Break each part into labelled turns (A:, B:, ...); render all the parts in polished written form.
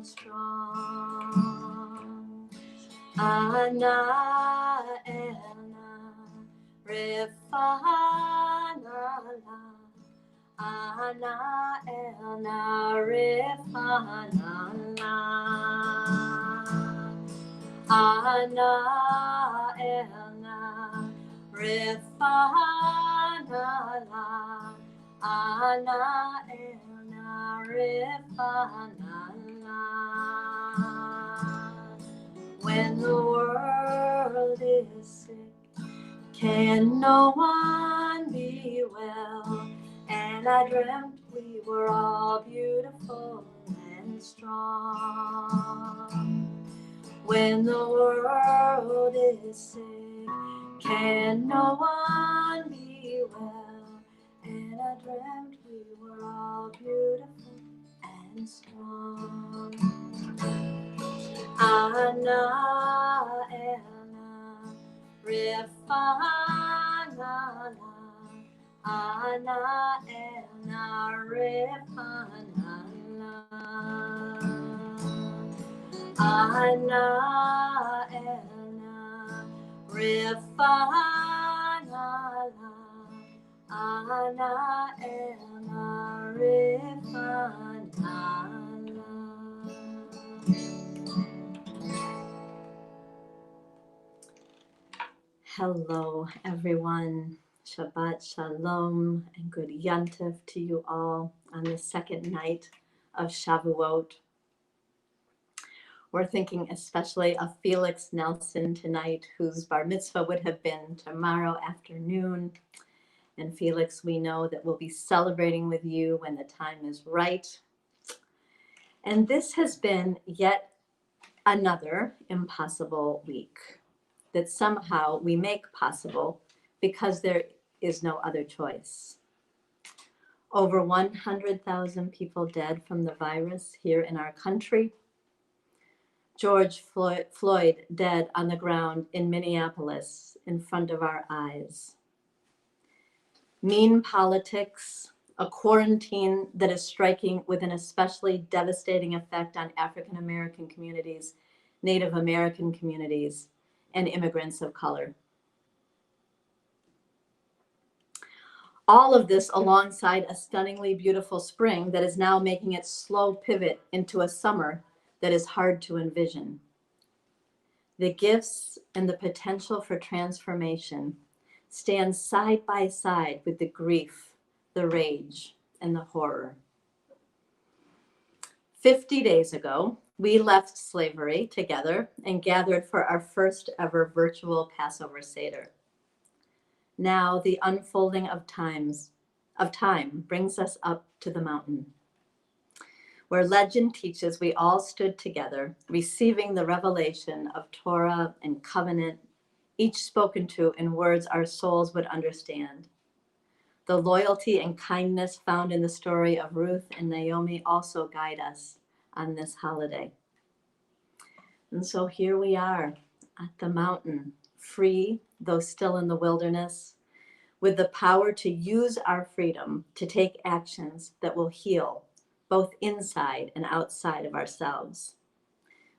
A: strong. Ana elna refanala. Ana elna refanala. Ana elna refanala. Ana elna refanala. When the world is sick, can no one be well? And I dreamt we were all beautiful and strong. When the world is sick, can no one be well? And I dreamt we were all beautiful and strong. Ana elna refanala. Ana elna refanala. Ana elna refanala. Ana elna refanala. Hello, everyone. Shabbat Shalom and good Yantif to you all on the second night of Shavuot. We're thinking especially of Felix Nelson tonight, whose bar mitzvah would have been tomorrow afternoon. And Felix, we know that we'll be celebrating with you when the time is right. And this has been yet another impossible week that somehow we make possible because there is no other choice. Over 100,000 people dead from the virus here in our country. George Floyd dead on the ground in Minneapolis in front of our eyes. Mean politics, a quarantine that is striking with an especially devastating effect on African American communities, Native American communities, and immigrants of color. All of this alongside a stunningly beautiful spring that is now making its slow pivot into a summer that is hard to envision. The gifts and the potential for transformation stand side by side with the grief, the rage, and the horror. 50 days ago, we left slavery together and gathered for our first ever virtual Passover Seder. Now the unfolding of time brings us up to the mountain, where legend teaches we all stood together, receiving the revelation of Torah and covenant, each spoken to in words our souls would understand. The loyalty and kindness found in the story of Ruth and Naomi also guide us on this holiday. And so here we are at the mountain, free, though still in the wilderness, with the power to use our freedom to take actions that will heal both inside and outside of ourselves.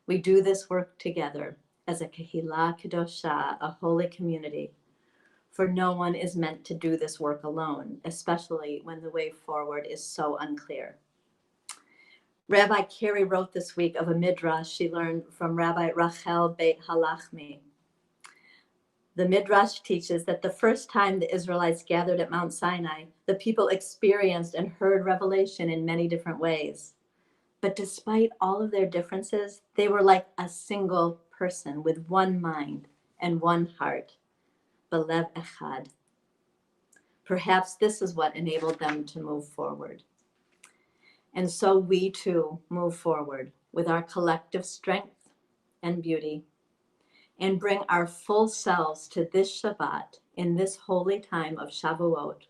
A: We do this work together as a Kehillah Kedoshah, a holy community, for no one is meant to do this work alone, especially when the way forward is so unclear. Rabbi Carey wrote this week of a midrash she learned from Rabbi Rachel Beit Halachmi. The midrash teaches that the first time the Israelites gathered at Mount Sinai, the people experienced and heard revelation in many different ways. But despite all of their differences, they were like a single person with one mind and one heart. Belev echad. Perhaps this is what enabled them to move forward. And so we too move forward with our collective strength and beauty and bring our full selves to this Shabbat in this holy time of Shavuot,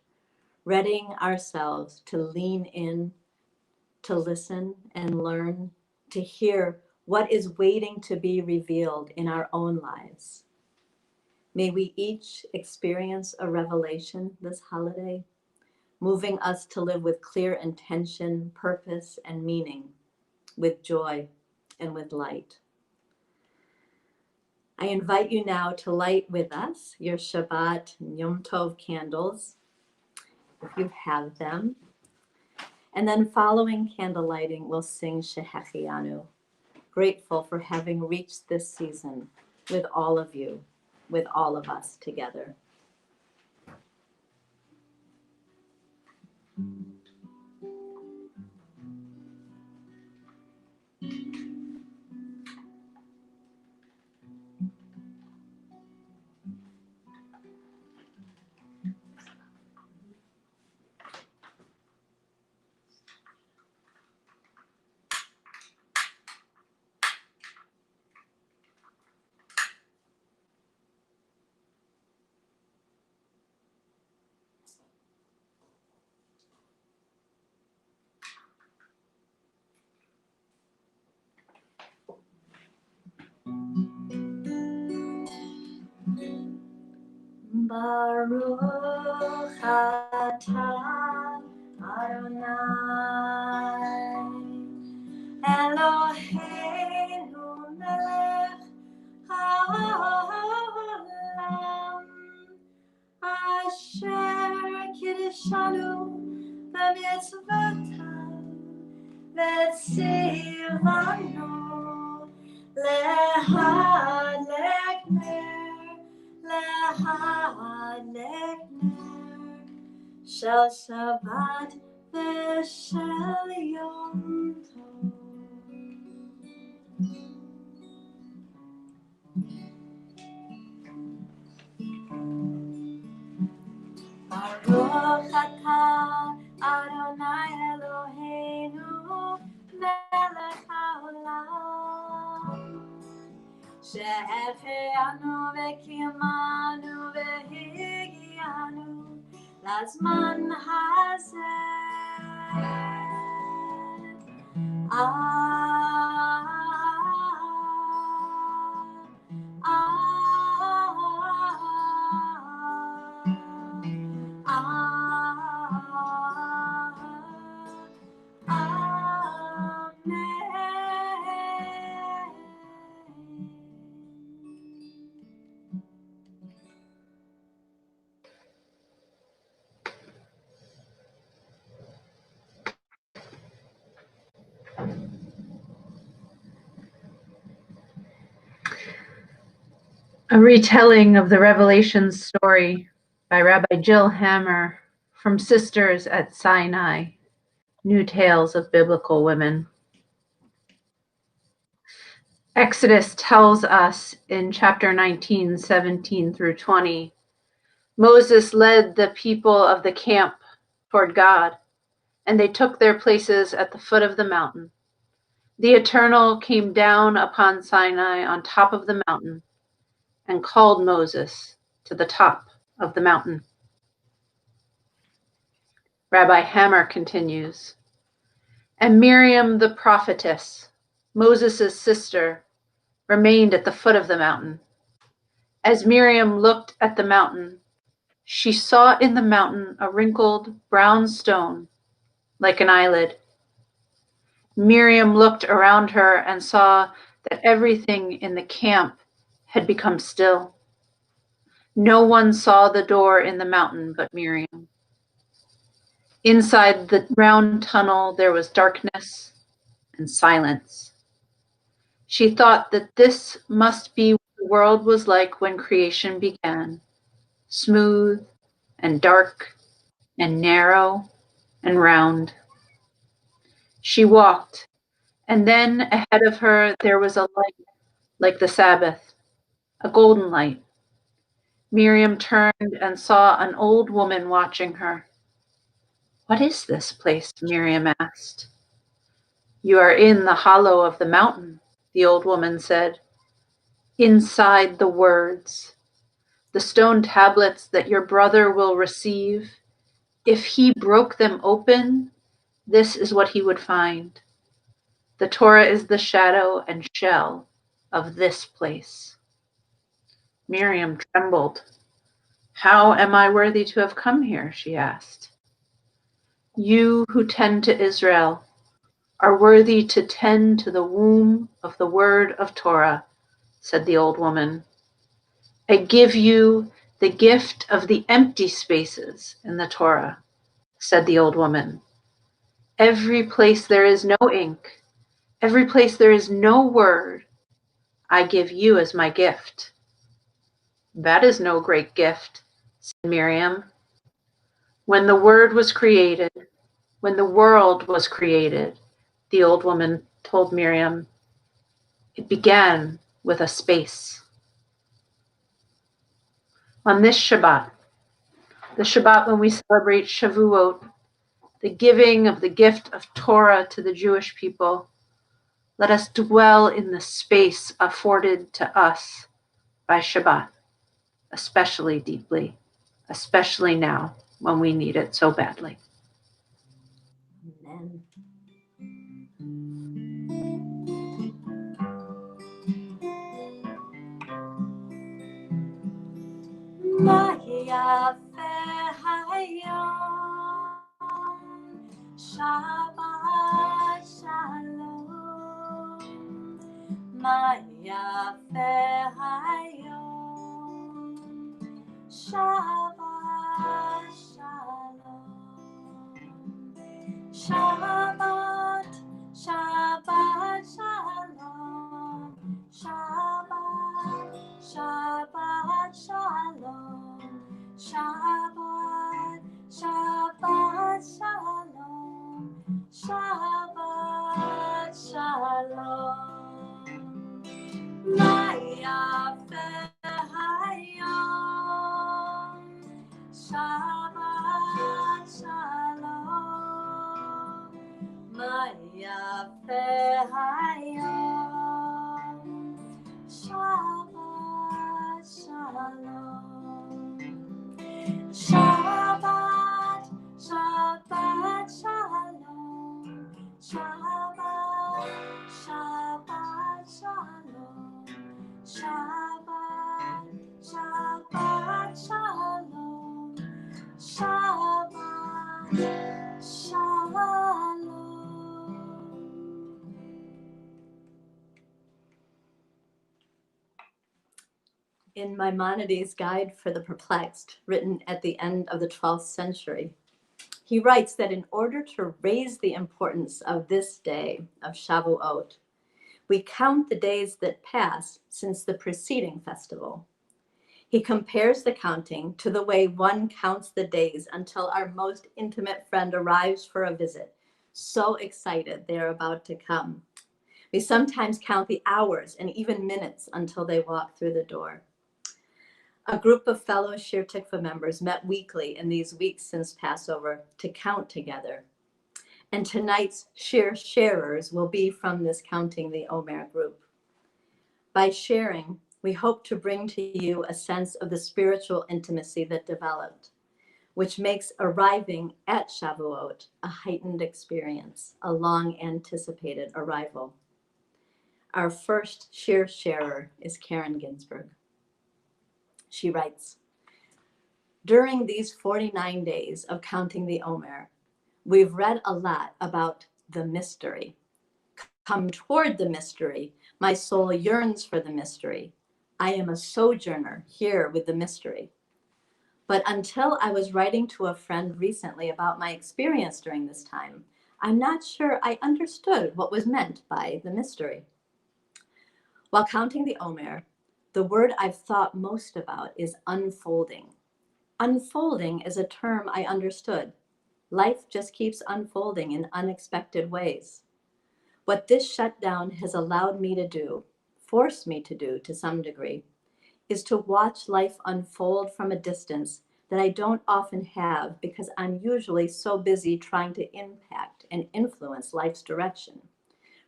A: readying ourselves to lean in, to listen and learn, to hear what is waiting to be revealed in our own lives. May we each experience a revelation this holiday, moving us to live with clear intention, purpose, and meaning, with joy, and with light. I invite you now to light with us your Shabbat and Yom Tov candles, if you have them. And then following candle lighting, we'll sing Shehecheyanu, grateful for having reached this season with all of you, with all of us together. Baruch atah Adonai Eloheinu melech haolam asher kiddushanu b'mitzvotav v'tzivanu lehadlek ner lehadlek ner shel Shabbat v'shel Yom Tov. Baruch atah Adonai Eloheinu melech haolam Shehecheyanu v'kimanu v'higianu lazman hazeh.
B: A retelling of the Revelation story by Rabbi Jill Hammer from Sisters at Sinai, New Tales of Biblical Women. Exodus tells us in chapter 19, 17 through 20, Moses led the people of the camp toward God, and they took their places at the foot of the mountain. The Eternal came down upon Sinai on top of the mountain and called Moses to the top of the mountain. Rabbi Hammer continues, and Miriam the prophetess, Moses' sister, remained at the foot of the mountain. As Miriam looked at the mountain, she saw in the mountain a wrinkled brown stone, like an eyelid. Miriam looked around her and saw that everything in the camp had become still. No one saw the door in the mountain but Miriam. Inside the round tunnel, there was darkness and silence. She thought that this must be what the world was like when creation began, smooth and dark and narrow and round. She walked, and then ahead of her there was a light like the Sabbath, a golden light. Miriam turned and saw an old woman watching her. "What is this place?" Miriam asked. "You are in the hollow of the mountain," the old woman said. "Inside the words, the stone tablets that your brother will receive. If he broke them open, this is what he would find. The Torah is the shadow and shell of this place." Miriam trembled. "How am I worthy to have come here?" she asked. "You who tend to Israel, are worthy to tend to the womb of the word of Torah, said the old woman. I give you the gift of the empty spaces in the Torah, said the old woman. Every place there is no ink, every place there is no word, I give you as my gift. That is no great gift, said Miriam. When the word was created, when the world was created, the old woman told Miriam, it began with a space. On this Shabbat, the Shabbat when we celebrate Shavuot, the giving of the gift of Torah to the Jewish people, let us dwell in the space afforded to us by Shabbat, especially deeply, especially now when we need it so badly.
A: Amen. Mah Yafeh Hayom, Shabbat Shalom. Mah Yafeh Hayom, Shabbat Shalom. Shabbat, Shabbat Shalom. Shabbat, Shabbat Shalom. Shabbat, Shabbat Shalom. Shabbat Shalom. Mah Yafeh Hayom, Shabbat Shalom. Mah Yafeh Hayom, Shabbat Shalom. Shabbat, Shabbat Shalom. Shabbat, Shabbat Shalom. Shabbat, Shabbat Shalom. Shabbat Shalom. In Maimonides' Guide for the Perplexed, written at the end of the 12th century, he writes that in order to raise the importance of this day of Shavuot, we count the days that pass since the preceding festival. He compares the counting to the way one counts the days until our most intimate friend arrives for a visit, so excited they're about to come. We sometimes count the hours and even minutes until they walk through the door. A group of fellow Shir Tikvah members met weekly in these weeks since Passover to count together. And tonight's Shir sharers will be from this Counting the Omer group. By sharing, we hope to bring to you a sense of the spiritual intimacy that developed, which makes arriving at Shavuot a heightened experience, a long anticipated arrival. Our first Shir sharer is Karen Ginsburg. She writes, during these 49 days of counting the Omer, we've read a lot about the mystery. Come toward the mystery. My soul yearns for the mystery. I am a sojourner here with the mystery. But until I was writing to a friend recently about my experience during this time, I'm not sure I understood what was meant by the mystery. While counting the Omer, the word I've thought most about is unfolding. Unfolding is a term I understood. Life just keeps unfolding in unexpected ways. What this shutdown has allowed me to do, forced me to do to some degree, is to watch life unfold from a distance that I don't often have because I'm usually so busy trying to impact and influence life's direction,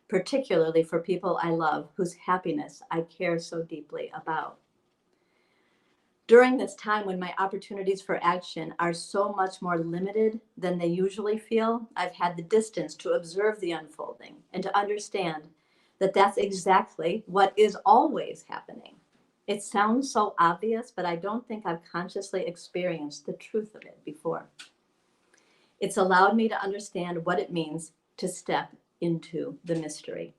A: particularly for people I love whose happiness I care so deeply about. During this time when my opportunities for action are so much more limited than they usually feel, I've had the distance to observe the unfolding and to understand that that's exactly what is always happening. It sounds so obvious, but I don't think I've consciously experienced the truth of it before. It's allowed me to understand what it means to step into the mystery.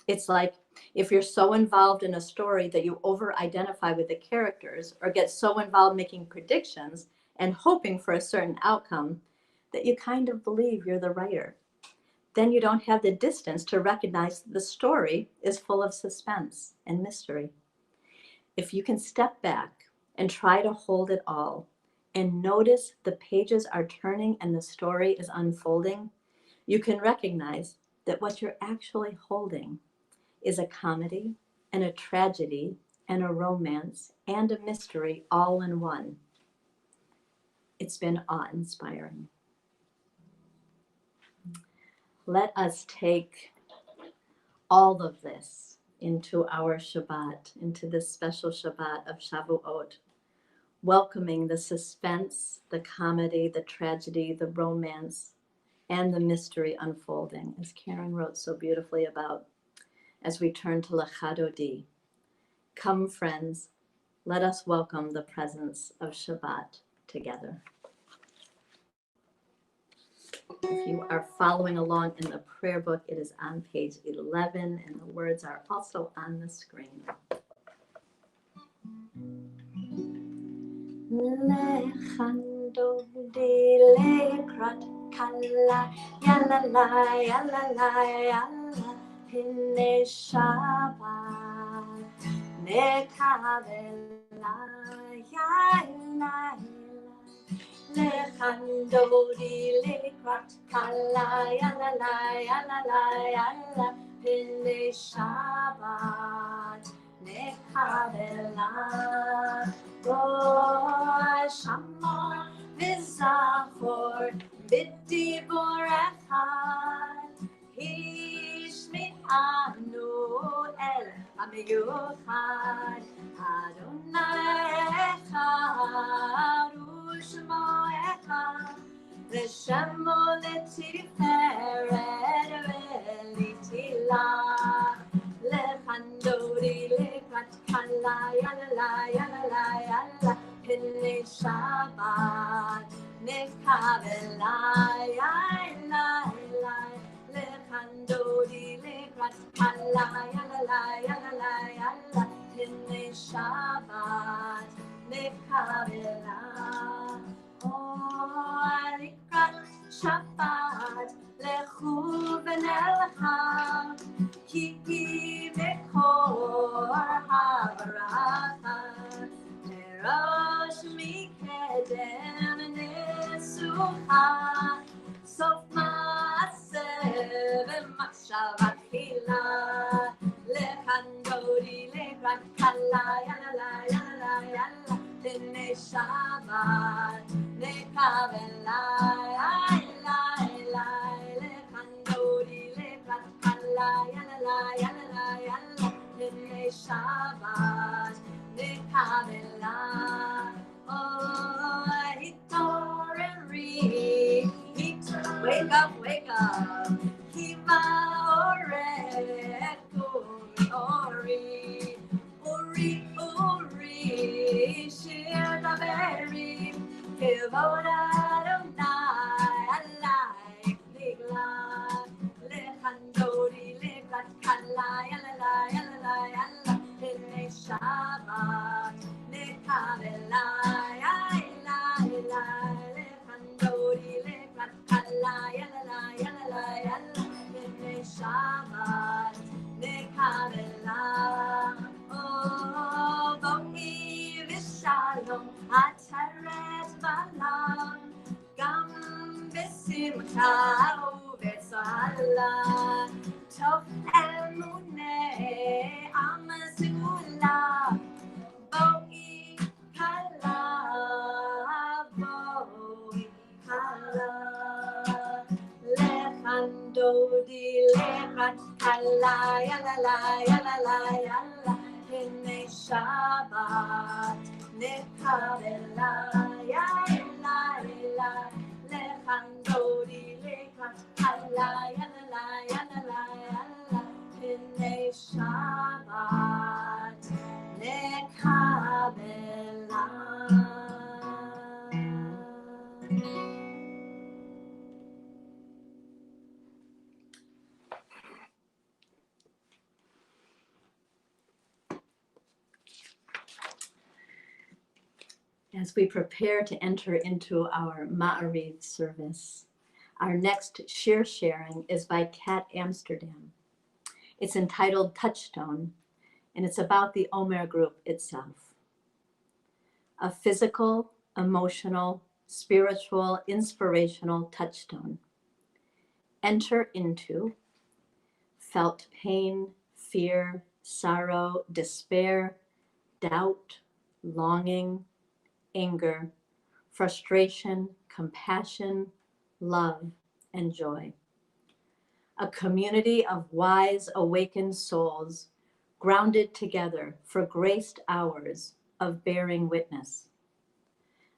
A: It's like if you're so involved in a story that you over-identify with the characters or get so involved making predictions and hoping for a certain outcome that you kind of believe you're the writer. Then you don't have the distance to recognize the story is full of suspense and mystery. If you can step back and try to hold it all and notice the pages are turning and the story is unfolding, you can recognize that what you're actually holding is a comedy and a tragedy and a romance and a mystery all in one. It's been awe-inspiring. Let us take all of this into our Shabbat, into this special Shabbat of Shavuot, welcoming the suspense, the comedy, the tragedy, the romance, and the mystery unfolding, as Karen wrote so beautifully about, as we turn to Lecha Dodi. Come, friends, let us welcome the presence of Shabbat together. If you are following along in the prayer book, it is on page 11, and the words are also on the screen. Lecha Dodi lekrat kala, yalla la, yalla la, yalla, hine Shabbat, nekavela, yalla. Lecha Dodi lekrat kala, yalla la, yalla la, yalla, hine Shabbat, nekavela. Roy Shamo V'zachor B'dibur echad Hishmit anu el Amiyuchad Adonai echad U'shmo echad V'shemo letiferet v'litilah Lecha Dodi lekrat kala, yalla la, yalla la, yalla, hine Shabbat, nekavela, yalla la, Lecha Dodi lekrat kala, yalla la, yalla la, yalla, hine Shabbat, nekavela. Oh, lekrat Shabbat, lechu v'nelcha. Ki bekor habracha Merosh mikedem nesucha Sof ma'aseh v'machshav tchila Lecha Dodi lekrat kala Yalla la, yalla la, yalla Hine Shabbat nekavela Lecha Dodi lekrat kala Yalla la, yalla, hine Shabbat, nekavela. Oh, hitoreri, wake up. Hiva ori, shir daveri, kevod Adonai, alai nigla. Lecha Dodi lekrat kala, yalla la, yalla, hine Shabbat, nekavela, Lecha Dodi lekrat kala, yalla la, hine Shabbat, nekavela. Oh, bongi v'shalom, ataret v'alam, gam v'simcha ובצהלה טוב אמונה עם סגולה בואי קלה Lecha Dodi lekrat kala yalla la yalla hine Shabbat nekavela yalla Lecha Dodi lekrat kala yalla la hine Shabbat nekavela. As we prepare to enter into our Ma'ariv service, our next shir sharing is by Kat Amsterdam. It's entitled Touchstone, and it's about the Omer group itself. A physical, emotional, spiritual, inspirational touchstone. Enter into felt pain, fear, sorrow, despair, doubt, longing, anger, frustration, compassion, love, and joy. A community of wise, awakened souls grounded together for graced hours of bearing witness.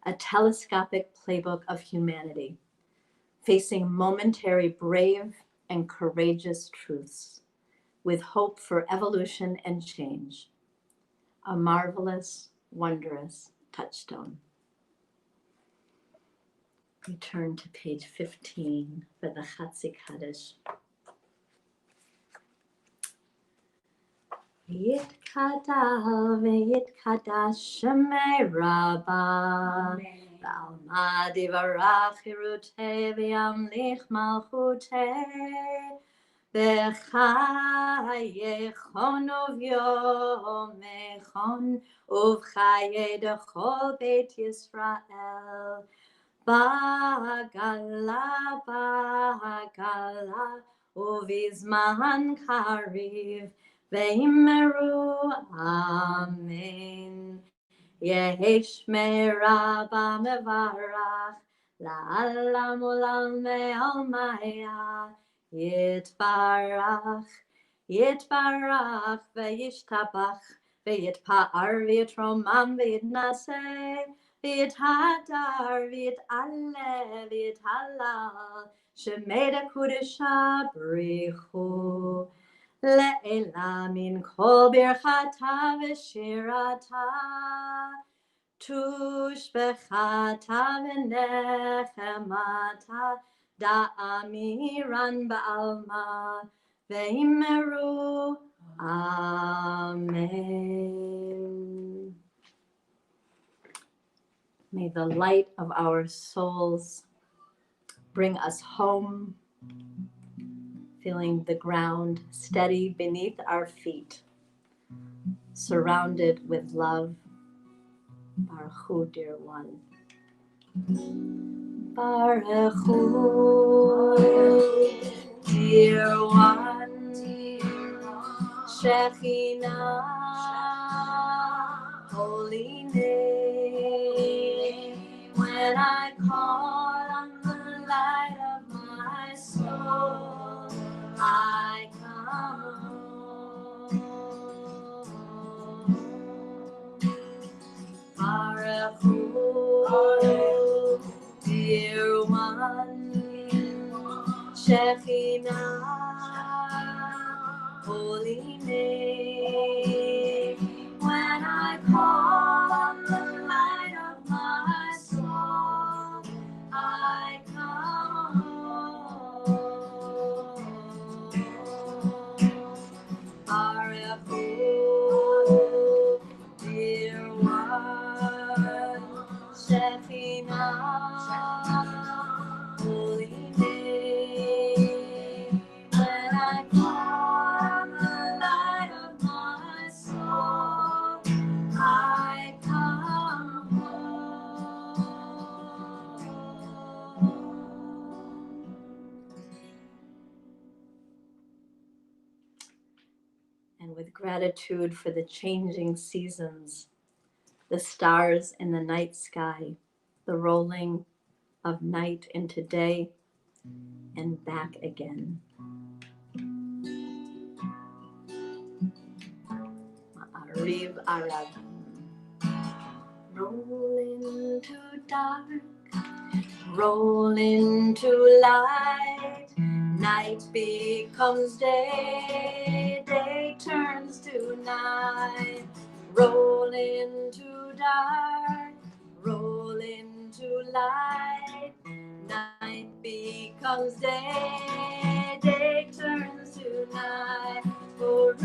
A: A telescopic playbook of humanity, facing momentary brave and courageous truths, with hope for evolution and change. A marvelous, wondrous touchstone. We turn to page 15 for the Chatzi Kaddish. Yitkadal v'yitkadash shemei Rabbah B'alma divarach hirutei v'yamlich malchutei B'chayechon uvyomechon uvchaye dechol Beit Yisrael Bagala, bagala, uvizman kariv, veimeru, amen. Yehesh meraba mevarach, la'alam ulam me'almaya, yitbarach, yitbarach, ve'yishtabach, ve'yitpa'ar, ve'yitromam, ve'yitnaseh, V'yithadar, v'yithale, v'yithalal, Shemeda Kudesha Barechu, Le'ela min kol birchata v'shirata, Tushbechata v'nechemata, Da'amiran ba'alma, V'yimeru, Amen. May the light of our souls bring us home, feeling the ground steady beneath our feet, surrounded with love. Barechu, dear one. Barechu, dear one. Shekhinah, holy name. When I call on the light of my soul, I come. Barechu, dear one, Shekhinah, holy name. When I call on the light of my soul, I come. Barechu, dear one, Shekhinah, holy name. When I call on the light of my soul, I come home. And with gratitude for the changing seasons, the stars in the night sky, the rolling of night into day and back again. Ma'ariv Arab. Roll into dark, roll into light. Night becomes day, day turns to night. Roll into dark, roll into light. Night becomes day, day turns to night. Boreyo,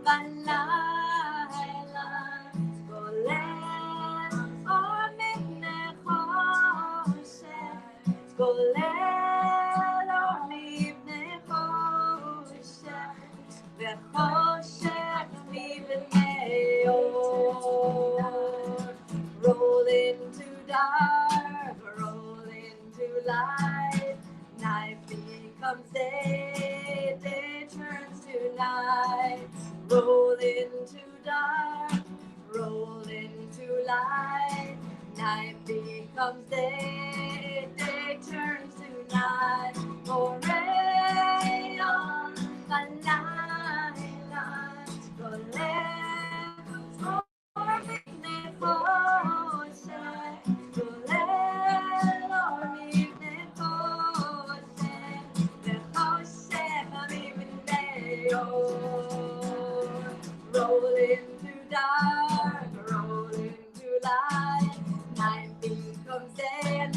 A: balayla, boreyo. Lechoshech mivnei or. Roll into dark, roll into light. Night becomes day, day turns to night. Roll into dark, roll into light. Night becomes day, day turns to night. Rayon, Balayla, Golem, Ormine Foshe, Golem, Ormine Foshe, Lechoshe, Amivine Yor. Roll into dark, roll into light. Night becomes day and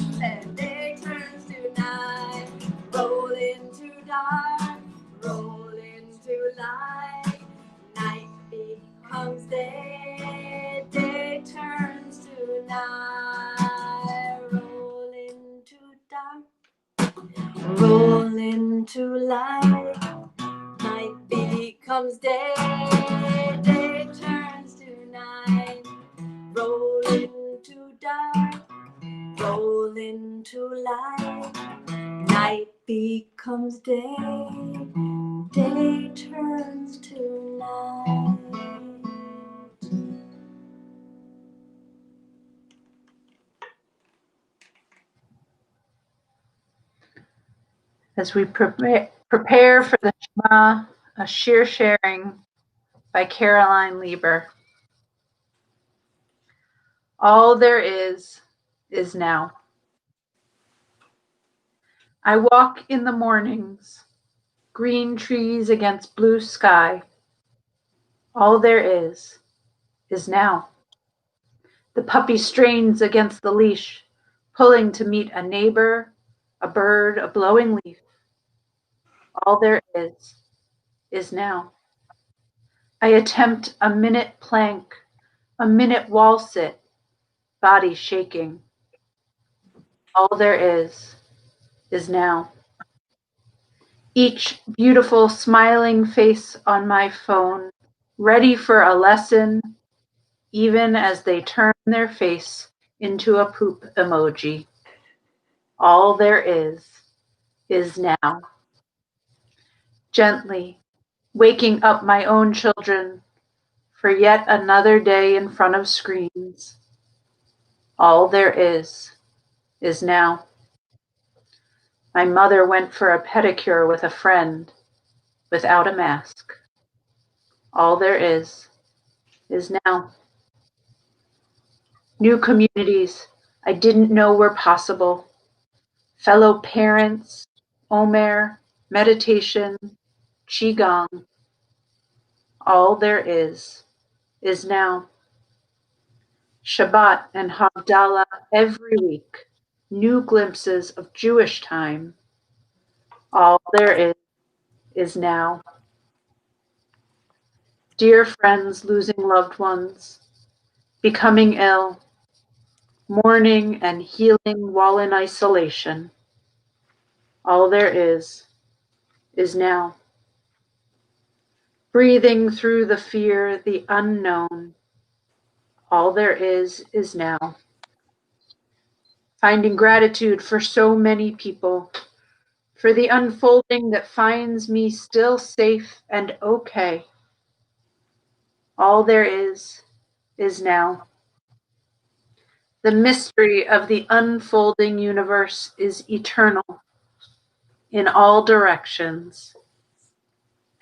A: day turns to night. Roll into dark, roll into light. Night becomes day, day turns to night. Roll into dark, roll into light. Night becomes day, day turns to night. Roll into dark, roll into light. Night becomes day, day turns to night.
B: As we prepare for the Shema, a shir sharing by Caroline Lieber. All there is now. I walk in the mornings, green trees against blue sky. All there is now. The puppy strains against the leash, pulling to meet a neighbor, a bird, a blowing leaf. All there is now. I attempt a minute plank, a minute wall sit, body shaking. All there is now. Each beautiful smiling face on my phone, ready for a lesson, even as they turn their face into a poop emoji. All there is now. Gently waking up my own children for yet another day in front of screens. All there is now. My mother went for a pedicure with a friend without a mask. All there is now. New communities I didn't know were possible. Fellow parents, Omer, meditation, Qigong. All there is now. Shabbat and Havdalah every week. New glimpses of Jewish time. All there is now. Dear friends losing loved ones, becoming ill, mourning and healing while in isolation. All there is now. Breathing through the fear, the unknown. All there is now. Finding gratitude for so many people, for the unfolding that finds me still safe and okay. All there is now. The mystery of the unfolding universe is eternal in all directions,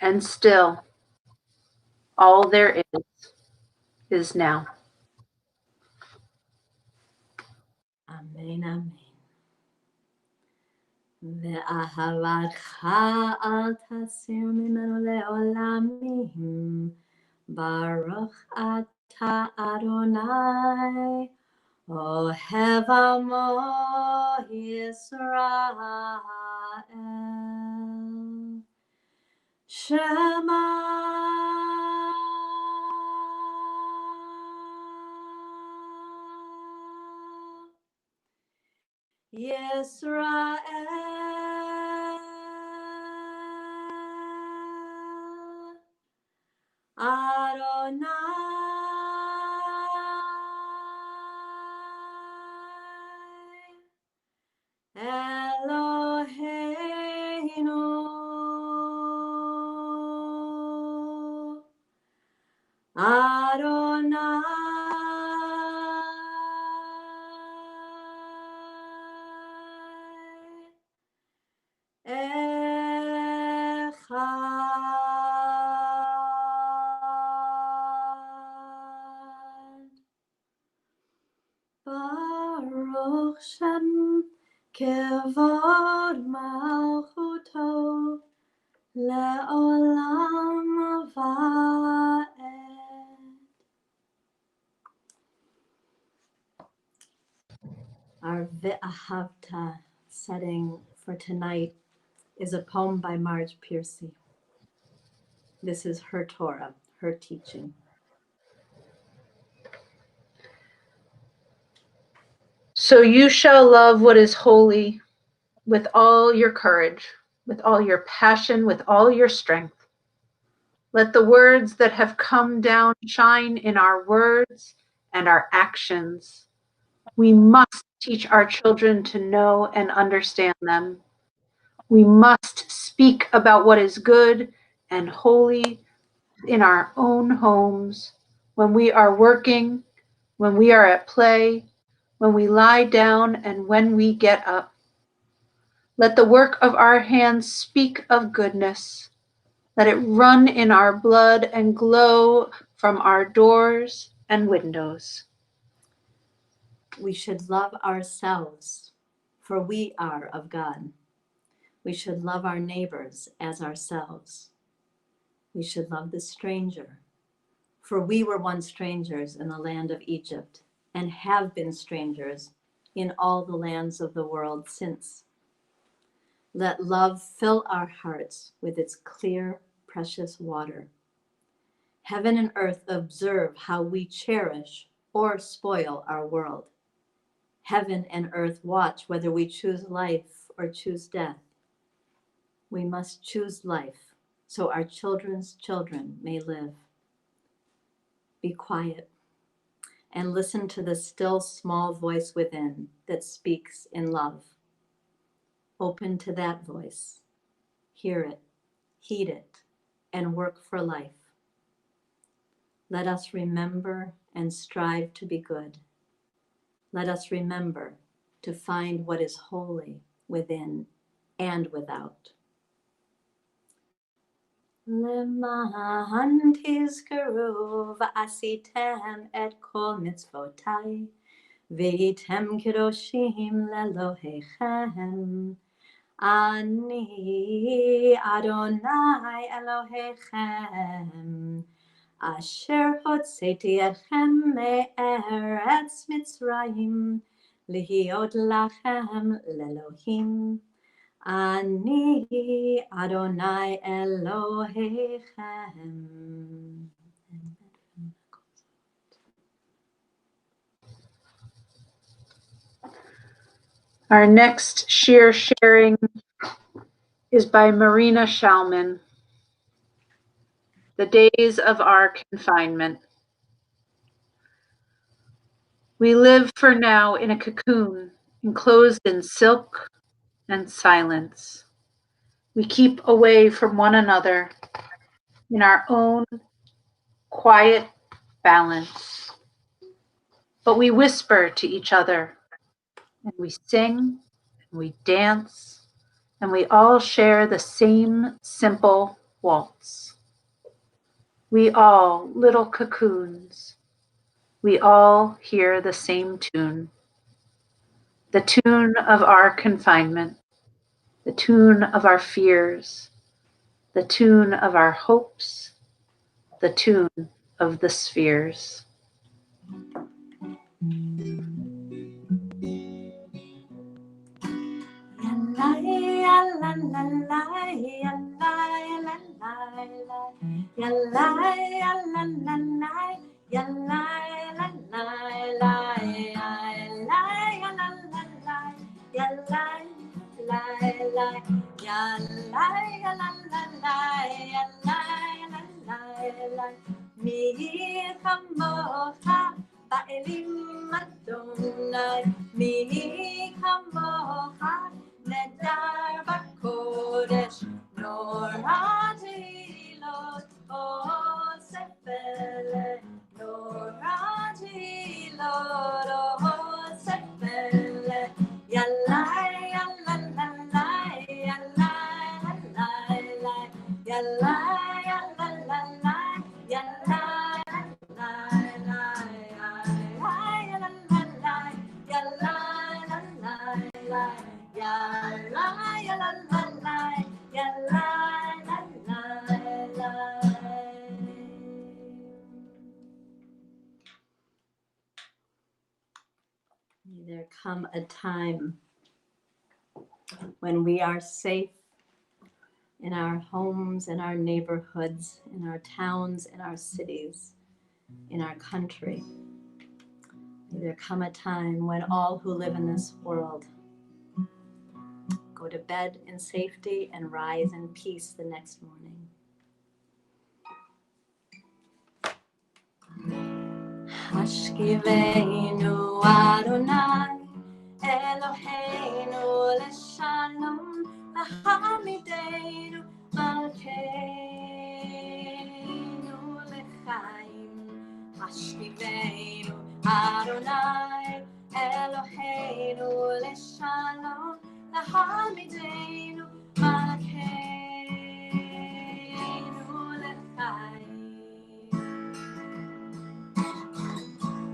B: and still, all there is now.
A: Amen, amen. ואהבתך אל תסיר ממנו לעולמים. ברוך אתה אדוני, אוהב עמו ישראל. שמע ישראל, Adonai Eloheinu, Adonai Echad. Baruch Shem Kevod Malchuto Le'olam Va'ed. Our Ve'ahavta setting for tonight is a poem by Marge Piercy. This is her Torah, her teaching.
B: So you shall love what is holy with all your courage, with all your passion, with all your strength. Let the words that have come down shine in our words and our actions. We must teach our children to know and understand them. We must speak about what is good and holy in our own homes, when we are working, when we are at play, when we lie down, and when we get up. Let the work of our hands speak of goodness. Let it run in our blood and glow from our doors and windows.
A: We should love ourselves, for we are of God. We should love our neighbors as ourselves. We should love the stranger, for we were once strangers in the land of Egypt and have been strangers in all the lands of the world since. Let love fill our hearts with its clear, precious water. Heaven and earth observe how we cherish or spoil our world. Heaven and earth watch whether we choose life or choose death. We must choose life so our children's children may live. Be quiet and listen to the still small voice within that speaks in love. Open to that voice. Hear it, heed it, and work for life. Let us remember and strive to be good. Let us remember to find what is holy within and without. Leman tizkaru v'asitem et kol mitzvotai v'yitem kedoshim lelohechem. Ani Adonai Elohechem Asher hotzeti etchem me'eretz Mitzrayim lihiot lachem lelohim. Ani Adonai Elohechem.
B: Our next shir sharing is by Marina Shalman. The days of our confinement. We live for now in a cocoon, enclosed in silk and silence. We keep away from one another in our own quiet balance. But we whisper to each other, and we sing, and we dance, and we all share the same simple waltz. We all little cocoons. We all hear the same tune. The tune of our confinement, the tune of our fears, the tune of our hopes, the tune of the spheres.
A: מי כמוך באלים אדוני, מי כמוך נדר בקודש, נורא תהילות עושה פלא, נורא תהילות עושה פלא, ילאי ילללי ילללי ילללי There come a time when we are safe in our homes, in our neighborhoods, in our towns, in our cities, in our country. May there come a time when all who live in this world go to bed in safety and rise in peace the next morning. Hashkiveinu Adonai Eloheinu leshalom Amidah Malkeinu lechaim. Hashkiveinu Adonai Eloheinu leshalom Amidah Malkeinu lechaim.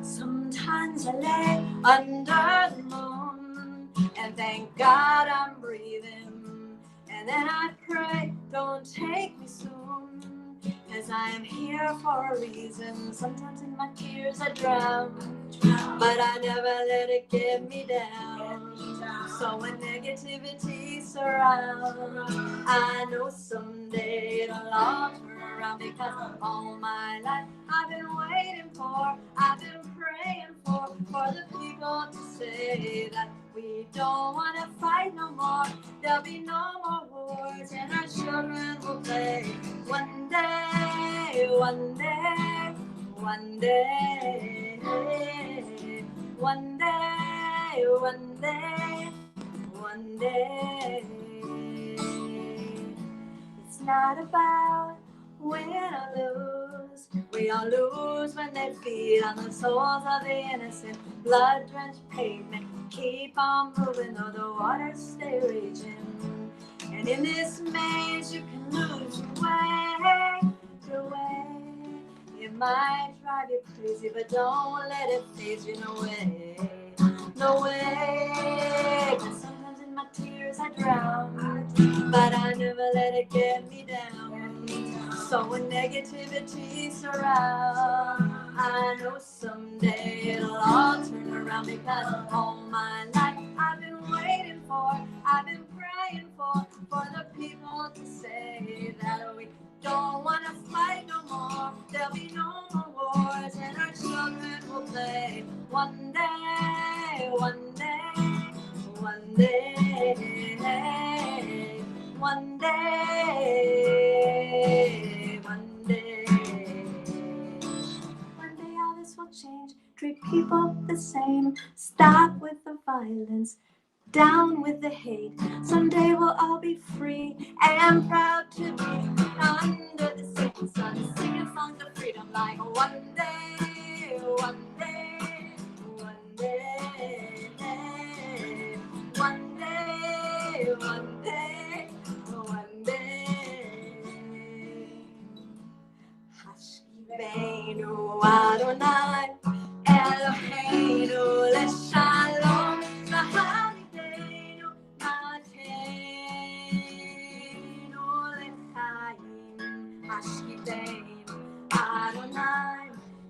A: Sometimes I lay under the moon and thank God I'm breathing. And then I pray, don't take me soon, 'cause I am here for a reason. Sometimes in my tears I drown, but I never let it get me down. So when negativity surrounds, I know someday it'll all turn around, because all my life I've been waiting for, I've been praying for the people to say that we don't want to fight no more. There'll be no more wars and our children will play. One day, one day, one day, one day, one day, one day. It's not about win or lose. We all lose when they feed on the souls of the innocent. Blood-drenched pavement, keep on moving though the waters stay raging. And in this maze you can lose your way. It might drive you crazy, but don't let it phase you. No way, no way. 'Cause sometimes in my tears I drown, but I never let it get me down. So when negativity surrounds, I know someday it'll all turn around, because all my life I've been waiting for, I've been praying for the people to say that we don't want to fight no more. There'll be no more wars and our children will play. One day, one day, one day, one day, one day. One day all this will change. Treat people the same. Stop with the violence. Down with the hate. Someday we'll all be free and proud to be under the same sun, singing songs of freedom like one day, one day, one day, one day, one day, one day. Hashkiveinu Adonai Eloheinu leshalom. Hashkiveinu Adonai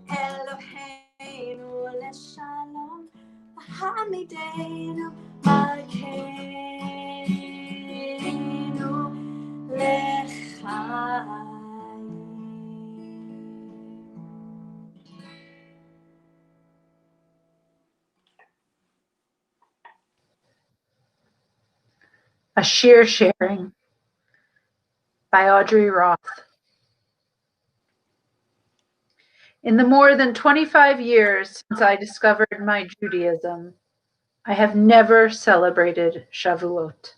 A: Eloheinu leshalom, Hamideinu Malkeinu lechaim.
B: A Shir Sharing by Audrey Roth. In the more than 25 years since I discovered my Judaism, I have never celebrated Shavuot.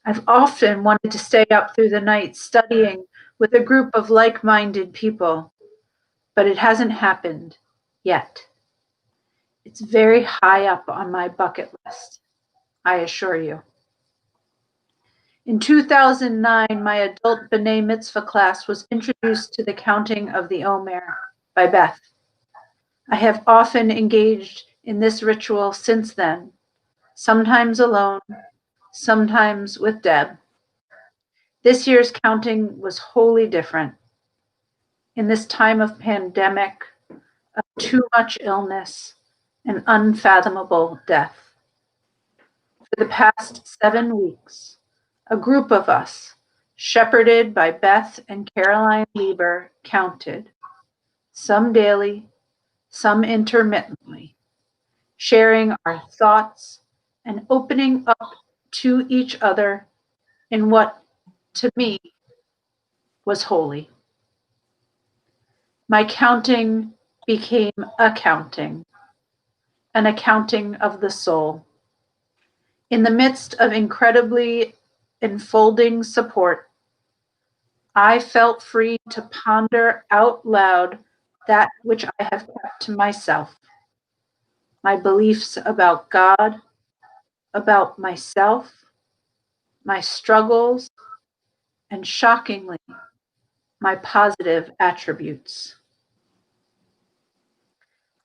B: I've often wanted to stay up through the night studying with a group of like-minded people, but it hasn't happened yet. It's very high up on my bucket list, I assure you. In 2009, my adult B'nai Mitzvah class was introduced to the counting of the Omer by Beth. I have often engaged in this ritual since then, sometimes alone, sometimes with Deb. This year's counting was wholly different. In this time of pandemic, of too much illness, and unfathomable death. For the past 7 weeks, a group of us, shepherded by Beth and Caroline Lieber, counted, some daily, some intermittently, sharing our thoughts and opening up to each other in what, to me, was holy. My counting became accounting, an accounting of the soul. In the midst of incredibly enfolding support, I felt free to ponder out loud that which I have kept to myself, my beliefs about God, about myself, my struggles, and shockingly, my positive attributes.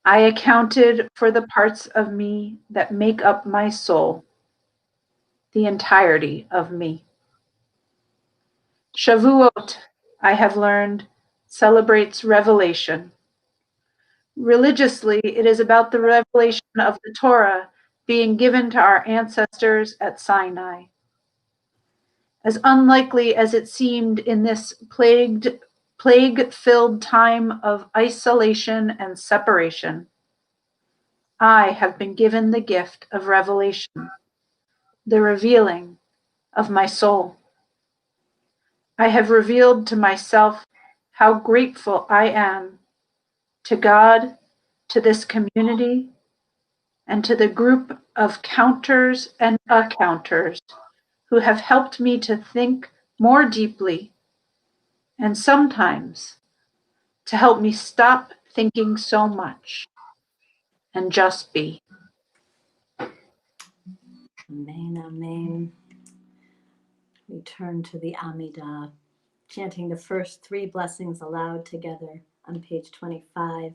B: I accounted for the parts of me that make up my soul, the entirety of me. Shavuot, I have learned, celebrates revelation. Religiously, it is about the revelation of the Torah being given to our ancestors at Sinai. As unlikely as it seemed in this plague-filled time of isolation and separation, I have been given the gift of revelation, the revealing of my soul. I have revealed to myself how grateful I am to God, to this community, and to the group of counters and accounters who have helped me to think more deeply and sometimes to help me stop thinking so much and just be.
A: Amen, amen. We turn to the Amidah, chanting the first 3 blessings aloud together on page 25,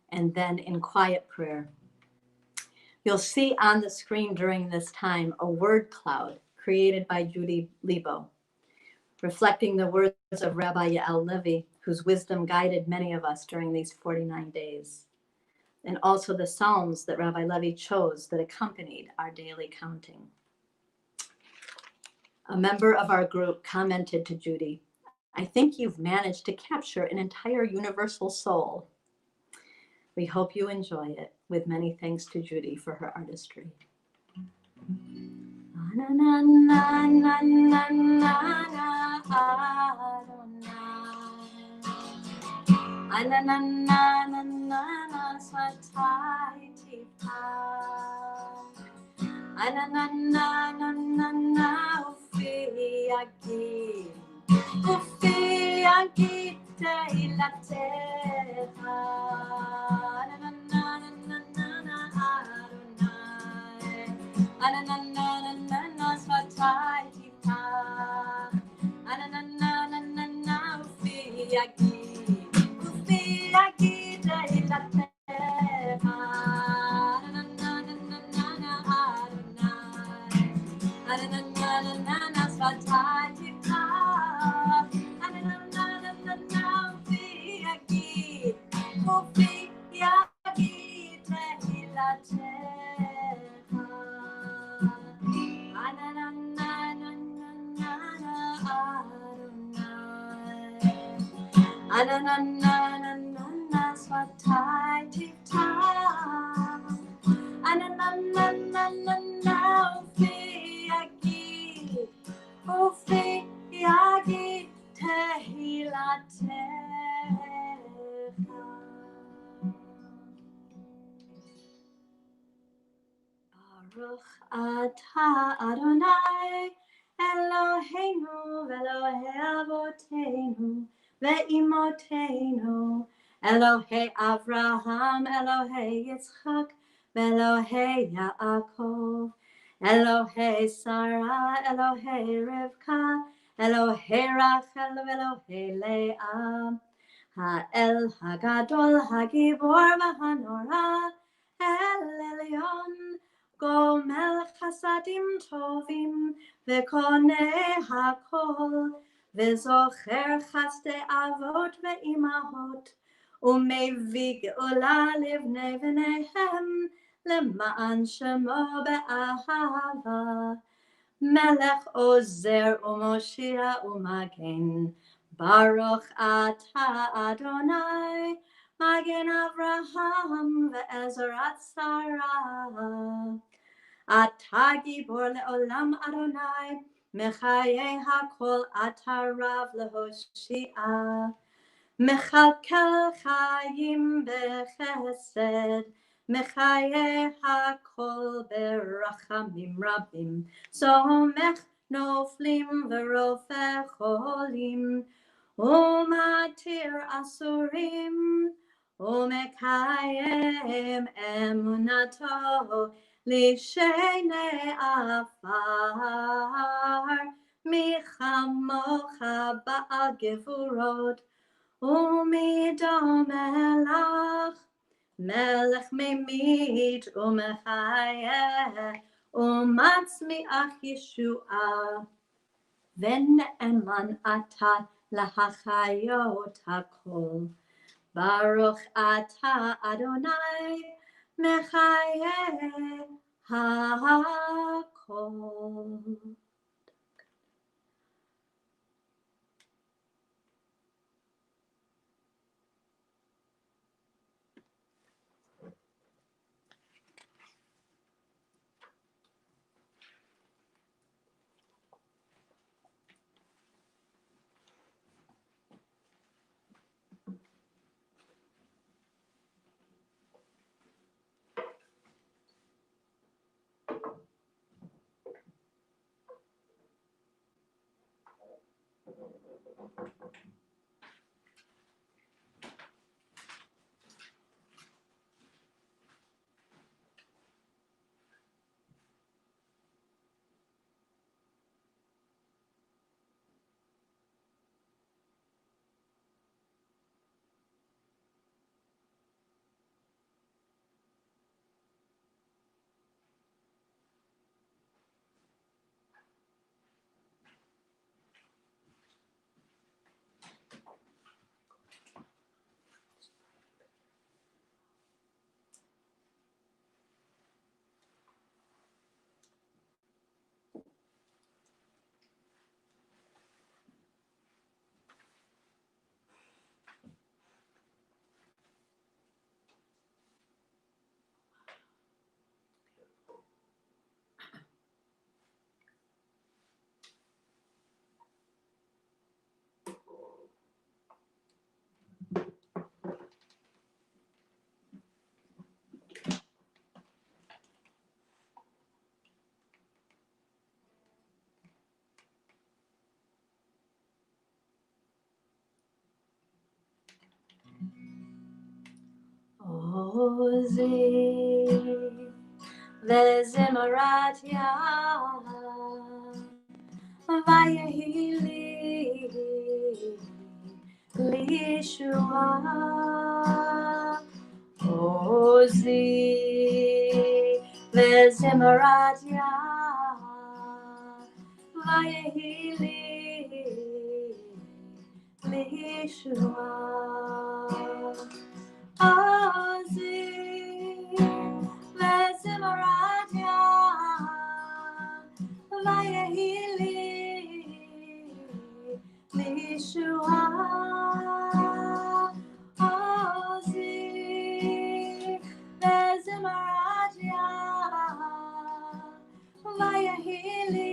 A: and then in quiet prayer. You'll see on the screen during this time a word cloud created by Judy Lebo, reflecting the words of Rabbi Yael Levi, whose wisdom guided many of us during these 49 days, and also the Psalms that Rabbi Levi chose that accompanied our daily counting. A member of our group commented to Judy, "I think you've managed to capture an entire universal soul." We hope you enjoy it, with many thanks to Judy for her artistry. Baruch atah Adonai Eloheinu v'Elohei Avoteinu ve'imotenu Elohei Avraham Elohei Yitzchak v'Elohei Yaakov Elohei Sarah Elohei Rivka Elohei Rachel v'Elohei Leah Ha'el Hagadol Hagibor v'Hanora El Elyon Gomel Chasadim Tovim V'Konei Hakol V'Zocher Chasdei Avot Ve'imahot U'Mevig Geulah Livnei V'neihem Lema'an Shemo Be'ahava Melech Ozer U'Moshia U'Magen Baruch atah Adonai Magen Avraham ve'ezerat Sarah Atah Gibor le'olam Adonai Mechayei hakol atah Rav lehoshia Mechalkel chayim bechesed Mechayei hakol berachamim rabim Somech noflim v'rofeh cholim Umatir asurim Umekayem emunato Lishene afar Michamocha ba'al gevurot Umidom melach Melech memit umechayeh Umatzmiach Yeshua Ven eman ata lahachayot hakol. Baruch ata Adonai mechayeh hakol. Ozi V'zim'rat Yah Vayehi li Yeshua Ozi V'zim'rat Yah Vayehi li Yeshua Ozi V'zim'rat Yah Vayehi li Yeshua Ozi V'zim'rat Yah Vayehi li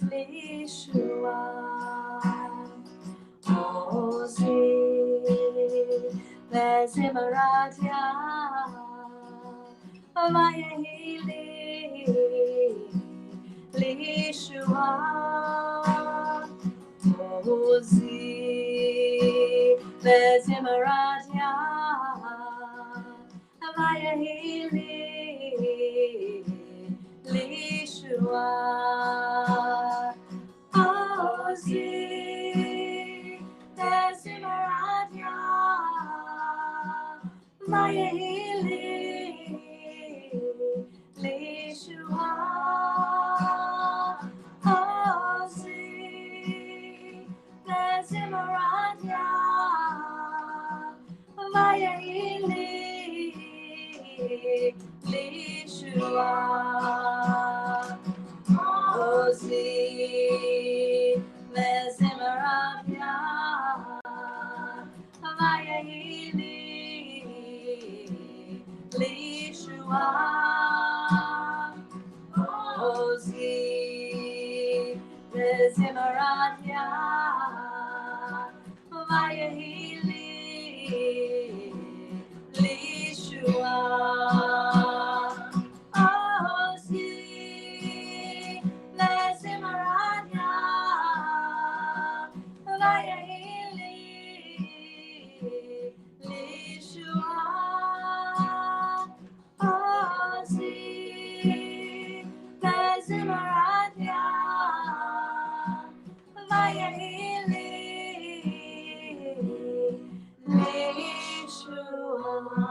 A: Yeshua Ozi V'zim'rat Yah Vayehi li Shua Ozi V'zim'rat Yah Vayehi li Shua Ozi V'zim'rat Yah Vayehi li Shua Ozi V'zim'rat Yah Vayehi li Shua Ozi V'zim'rat Yah Vayehi li Shua Ozi V'zim'rat Yah Vayehi li Shua Ozi V'zim'rat Yah Vayehi li Shua Ozi V'zim'rat Yah Vayehi li Shua.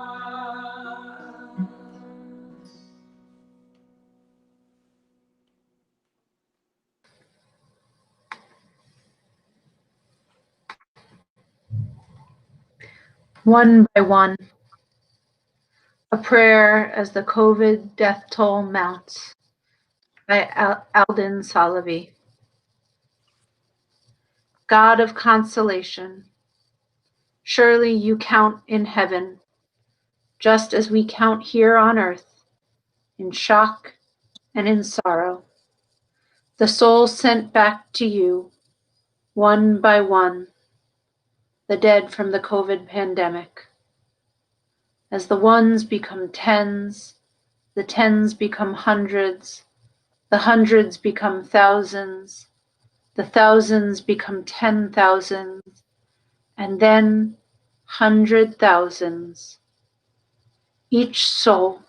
B: One by one, a prayer as the COVID death toll mounts, by Alden Salavi. God of consolation, surely you count in heaven, just as we count here on earth, in shock and in sorrow. The souls sent back to you, one by one, the dead from the COVID pandemic. As the ones become tens, the tens become hundreds, the hundreds become thousands, the thousands become 10,000s, and then 100,000s. Each soul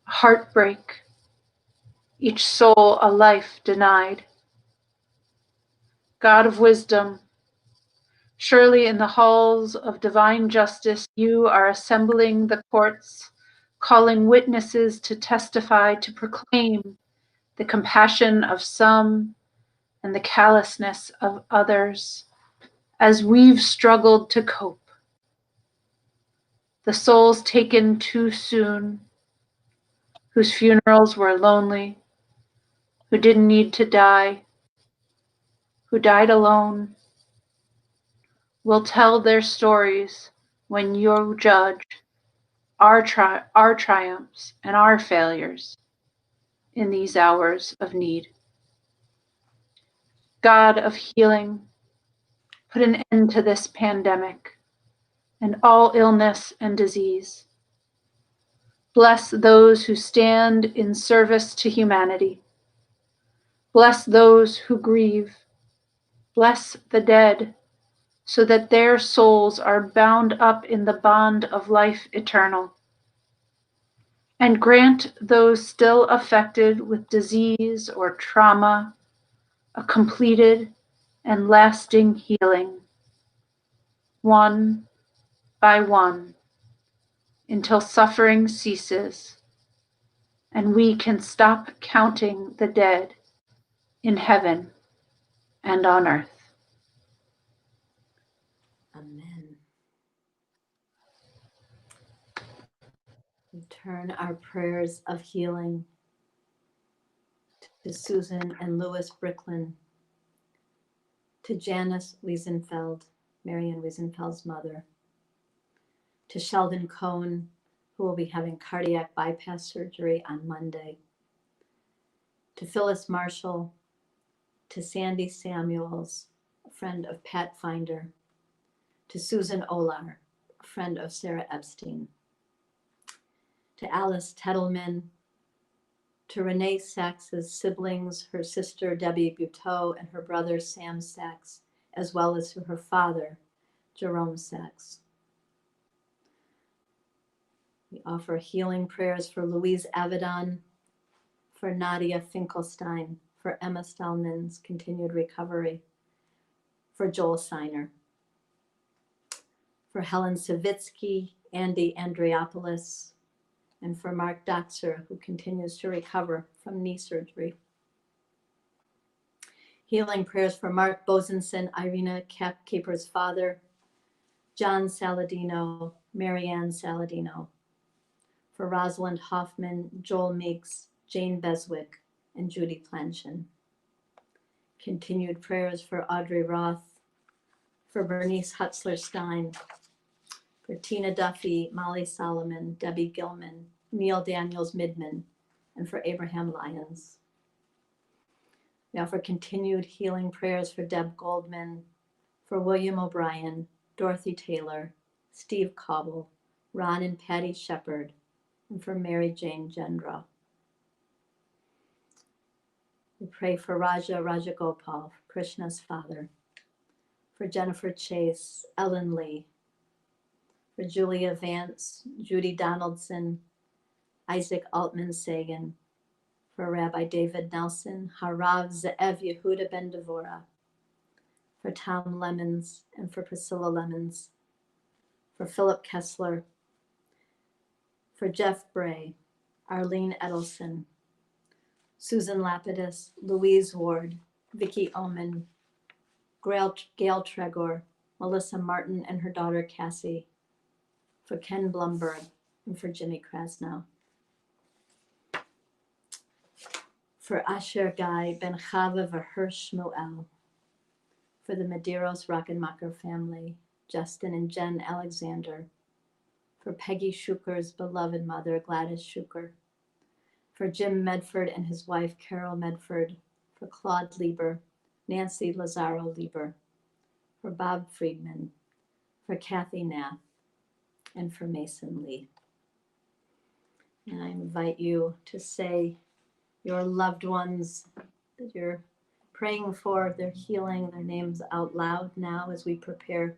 B: a heartbreak, each soul a life denied. God of wisdom, surely in the halls of divine justice you are assembling the courts, calling witnesses to testify, to proclaim the compassion of some and the callousness of others, as we've struggled to cope. The souls taken too soon, whose funerals were lonely, who didn't need to die, who died alone, will tell their stories when you judge our triumphs and our failures in these hours of need. God of healing, put an end to this pandemic and all illness and disease. Bless those who stand in service to humanity. Bless those who grieve. Bless the dead, so that their souls are bound up in the bond of life eternal. And grant those still affected with disease or trauma a completed and lasting healing, one by one, until suffering ceases and we can stop counting the dead in heaven and on earth.
A: Amen. We turn our prayers of healing to Susan and Louis Bricklin, to Janice Wiesenfeld, Marion Wiesenfeld's mother, to Sheldon Cohn, who will be having cardiac bypass surgery on Monday, to Phyllis Marshall, to Sandy Samuels, a friend of Pat Finder, to Susan Olar, a friend of Sarah Epstein, to Alice Tettleman, to Renee Sachs's siblings, her sister Debbie Buteau and her brother Sam Sachs, as well as to her father, Jerome Sachs. We offer healing prayers for Louise Avedon, for Nadia Finkelstein, for Emma Stallman's continued recovery, for Joel Seiner, for Helen Savitsky, Andy Andriopoulos, and for Mark Doxer, who continues to recover from knee surgery. Healing prayers for Mark Bosenson, Irina Capker's father, John Saladino, Marianne Saladino, for Rosalind Hoffman, Joel Meeks, Jane Beswick, and Judy Planchin. Continued prayers for Audrey Roth, for Bernice Hutzler-Stein, for Tina Duffy, Molly Solomon, Debbie Gilman, Neil Daniels Midman, and for Abraham Lyons. We offer continued healing prayers for Deb Goldman, for William O'Brien, Dorothy Taylor, Steve Cobble, Ron and Patty Shepard, and for Mary Jane Gendra. We pray for Raja Rajagopal, Krishna's father, for Jennifer Chase, Ellen Lee, for Julia Vance, Judy Donaldson, Isaac Altman Sagan, for Rabbi David Nelson, Harav Ze'ev Yehuda Ben Devora, for Tom Lemons and for Priscilla Lemons, for Philip Kessler, for Jeff Bray, Arlene Edelson, Susan Lapidus, Louise Ward, Vicki Oman, Gail Tregor, Melissa Martin and her daughter Cassie, for Ken Blumberg, and for Jimmy Krasnow. For Asher Guy, Ben Chava Verhersh Shmuel, for the Medeiros Rockenmacher family, Justin and Jen Alexander, for Peggy Shuker's beloved mother, Gladys Shuker, for Jim Medford and his wife, Carol Medford, for Claude Lieber, Nancy Lazaro Lieber, for Bob Friedman, for Kathy Nath, and for Mason Lee. And I invite you to say your loved ones that you're praying for, their healing, their names out loud now as we prepare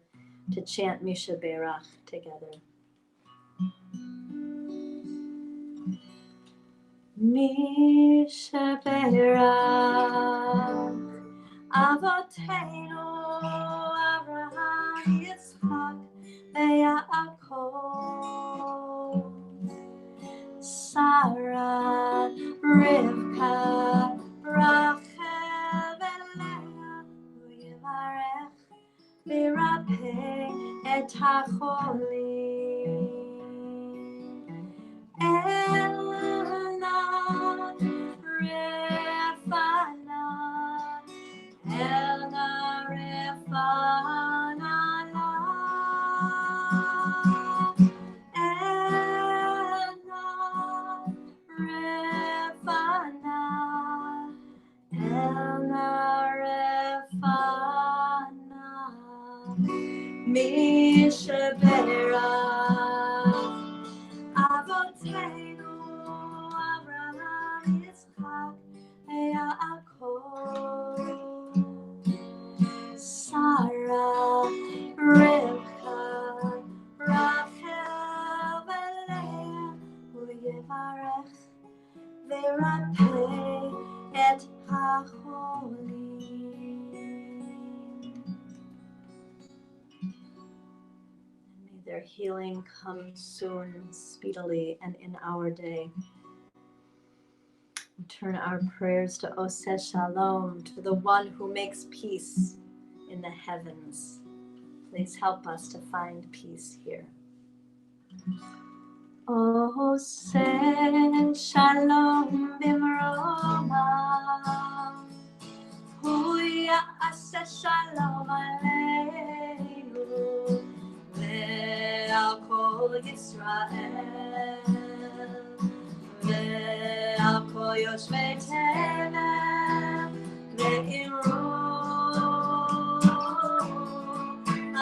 A: to chant Shebeirach together. Shebeirach Avoteinu Avraham Yitzchak Yaakov Sarah Rivka Rachel Leah Yivarech Virapeh et hacholim Elna Refana Elna Refana Elna Refana Elna Refana Shebeirach Avoteinu Avraham Yitzchak Yaakov Sarah Rivka Rachel Leah Uyevarech Virapeh et hacholim. May their healing come soon, speedily, and in our day. We turn our prayers to Oseh Shalom, to the one who makes peace in the heavens. Please help us to find peace here. Oseh Shalom Bimroma, Hu Ya'aseh Shalom Aleinu Ve'al Kol Yisrael Ve'al Kol Yoshvei Tevel Ve'imru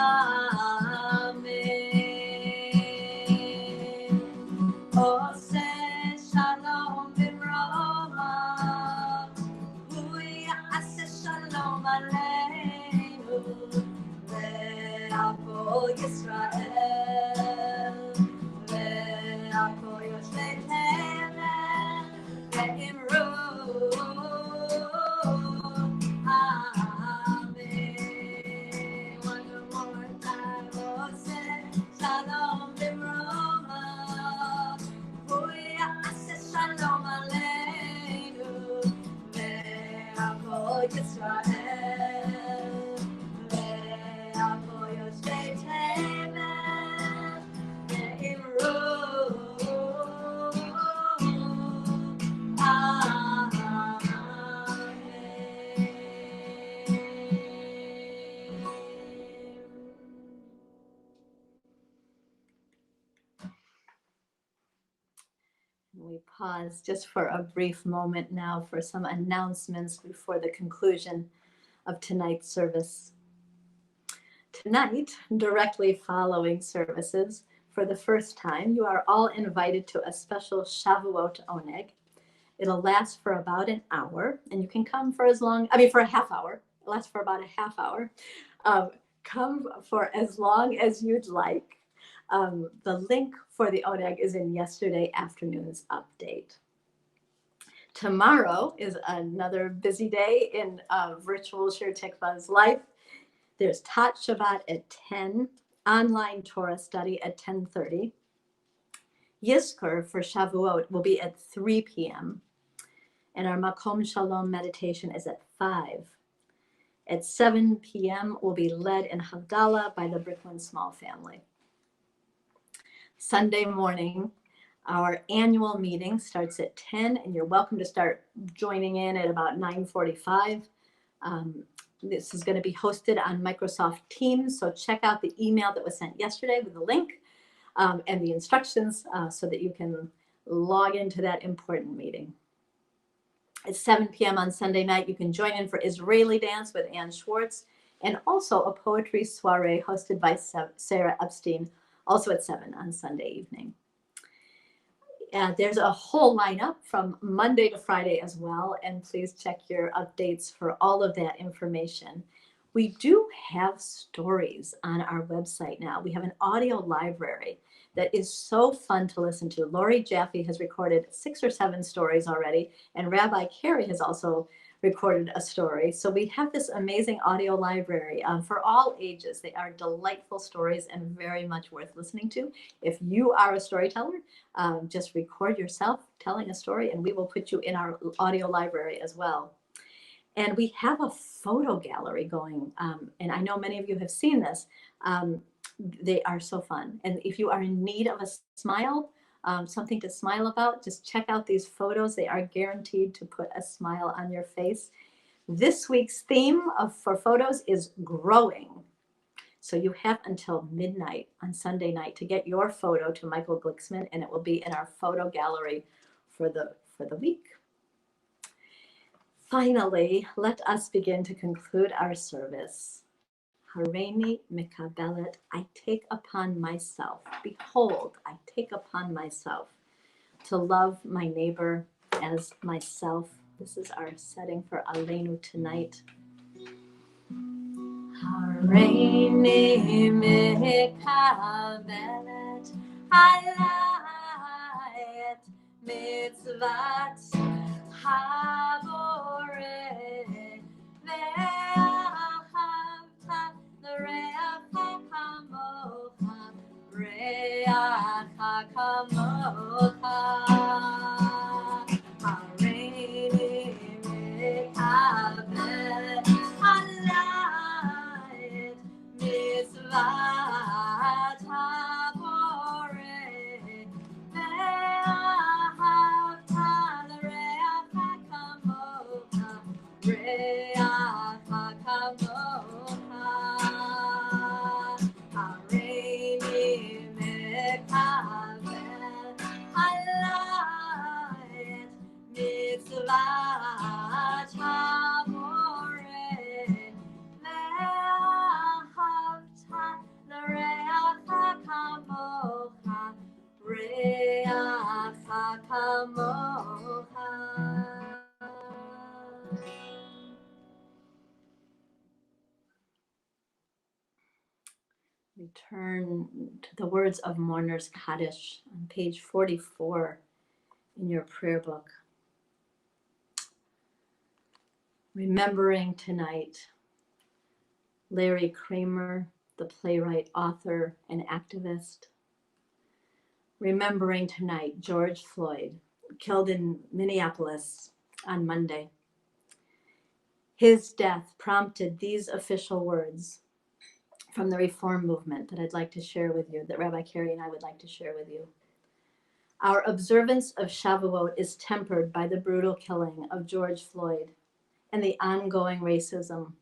A: Amen. Oseh Yisrael, ve'ako yoshvei tevel, ve'imru, Amen. One more time, oh, say Shalom Bimroma, V'ya'aseh Shalom Aleinu, ve'ako Yisrael, ve'ako yoshvei tevel, ve'imru, We pause just for a brief moment now for some announcements before the conclusion of tonight's service. Tonight, directly following services, for the first time, you are all invited to a special Shavuot Oneg. It'll last for about an hour, and you can come for a half hour. It lasts for about a half hour. Come for as long as you'd like. The link for the Oneg is in yesterday afternoon's update. Tomorrow is another busy day in virtual Shir Tikvah's life. There's Tat Shabbat at 10, online Torah study at 10:30. Yizkor for Shavuot will be at 3 p.m. And our Makom Shalom meditation is at 5. At 7 p.m. will be led in Havdalah by the Brooklyn Small Family. Sunday morning, our annual meeting starts at 10, and you're welcome to start joining in at about 9:45. This is going to be hosted on Microsoft Teams, so check out the email that was sent yesterday with the link and the instructions so that you can log into that important meeting. At 7 p.m. on Sunday night, you can join in for Israeli dance with Ann Schwartz, and also a poetry soiree hosted by Sarah Epstein, also at 7 on Sunday evening. There's a whole lineup from Monday to Friday as well, and please check your updates for all of that information. We do have stories on our website now. We have an audio library that is so fun to listen to. Lori Jaffe has recorded 6 or 7 stories already, and Rabbi Carey has also recorded a story. So we have this amazing audio library for all ages. They are delightful stories and very much worth listening to. If you are a storyteller, just record yourself telling a story, and we will put you in our audio library as well. And we have a photo gallery going, and I know many of you have seen this. They are so fun. And if you are in need of a smile, something to smile about, just check out these photos. They are guaranteed to put a smile on your face. This week's theme for photos is growing. So you have until midnight on Sunday night to get your photo to Michael Glicksman, and it will be in our photo gallery for the week. Finally, let us begin to conclude our service. Hareini mikabelet, I take upon myself, behold, I take upon myself to love my neighbor as myself. This is our setting for Aleinu tonight. Hareini mikabelet, halayet mitzvat habore ve'ahavta l'reacha kamocha, reacha kamocha. Hareini mikabelet halayet mitzvat habore ve'ahavta l'reacha kamocha, reacha kamocha. Hareini mikabelet halayet mitzvat habore ve'ahavta l'reacha kamocha, reacha kamocha. We turn to the words of Mourner's Kaddish on page 44 in your prayer book. Remembering tonight Larry Kramer, the playwright, author, and activist. Remembering tonight George Floyd, killed in Minneapolis on Monday. His death prompted these official words from the Reform movement that I'd like to share with you, that Rabbi Carey and I would like to share with you. Our observance of Shavuot is tempered by the brutal killing of George Floyd and the ongoing racism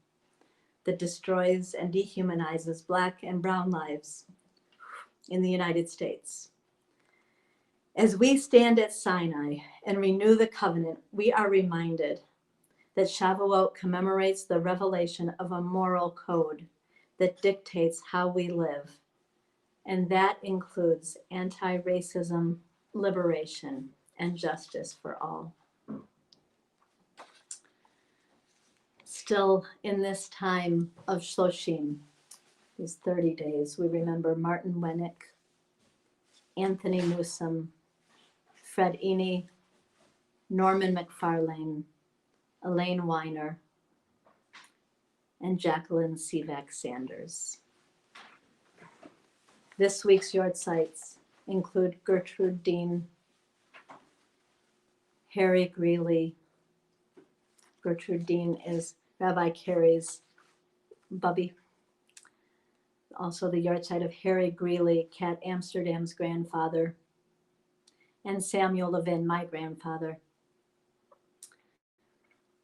A: that destroys and dehumanizes Black and brown lives in the United States. As we stand at Sinai and renew the covenant, we are reminded that Shavuot commemorates the revelation of a moral code that dictates how we live, and that includes anti-racism, liberation, and justice for all. Still, in this time of Shloshim, these 30 days, we remember Martin Wennick, Anthony Newsom, Fred Eny, Norman McFarlane, Elaine Weiner, and Jacqueline Sivak Sanders. This week's yortzites include Gertrude Dean, Harry Greeley. Gertrude Dean is Rabbi Carey's bubby. Also the yortzeit of Harry Greeley, Cat Amsterdam's grandfather, and Samuel Levin, my grandfather.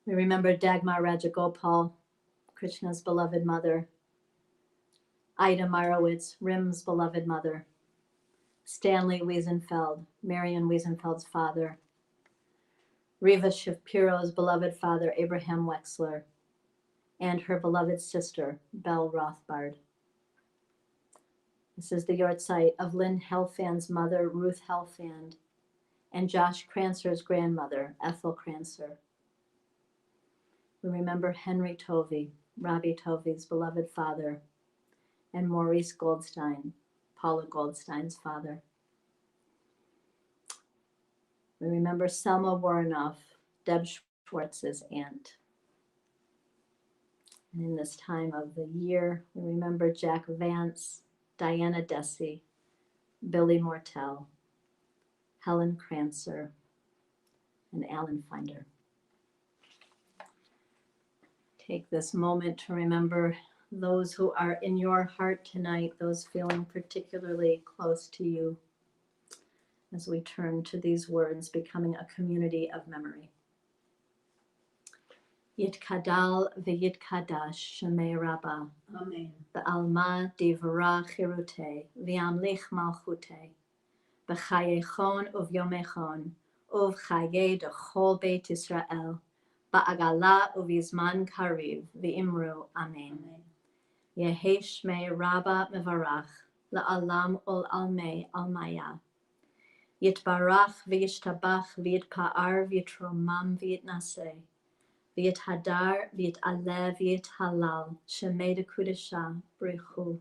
A: We remember Dagmar Rajagopal, Krishna's beloved mother, Ida Marowitz, Rim's beloved mother, Stanley Wiesenfeld, Marion Wiesenfeld's father, Riva Shapiro's beloved father, Abraham Wexler, and her beloved sister, Belle Rothbard. This is the yortzeit of Lynn Helfand's mother, Ruth Helfand, and Josh Kranzer's grandmother, Ethel Kranzer. We remember Henry Tovey, Robbie Tovey's beloved father, and Maurice Goldstein, Paula Goldstein's father. We remember Selma Warnoff, Deb Schwartz's aunt. And in this time of the year, we remember Jack Vance, Diana Dessy, Billy Mortel, Helen Kranzer, and Alan Finder. Take this moment to remember those who are in your heart tonight, those feeling particularly close to you, as we turn to these words, becoming a community of memory. Yitkadal v'yitkadash shemei Rabbah. Amen. B'alma divra chirute v'amlich malchute. B'chayechon uv'yomechon uv'chaye dechol Beit Yisrael. Ba'agala uv'izman kariv v'imru. Amen. Yehi shmei Rabbah mevarach la'alam ol almei almaya. Yitbarach v'yishtabach v'yitpa'ar v'yitromam v'yitnaseh. V'yithadar v'yit'aleh v'yithalal shemei dekudesha Barechu.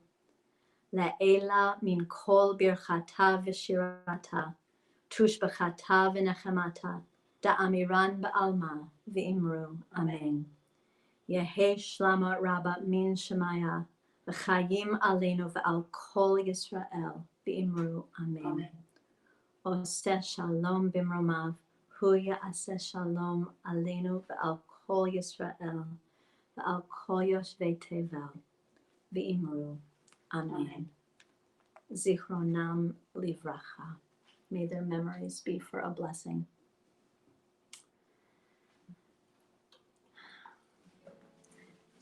A: Le'ela min kol birchata v'shirata tushbachata v'nechemata da'amiran ba'alma v'imru. Amen. Yehi shlama Rabbah min shemaya v'chayim aleinu v'al kol Yisrael v'imru. Amen. Oseh shalom bimromav hu ya'aseh shalom aleinu v'al kol Yisrael v'al kol yoshvei tevel v'imru. Amen. Zichronam livracha. May their memories be for a blessing.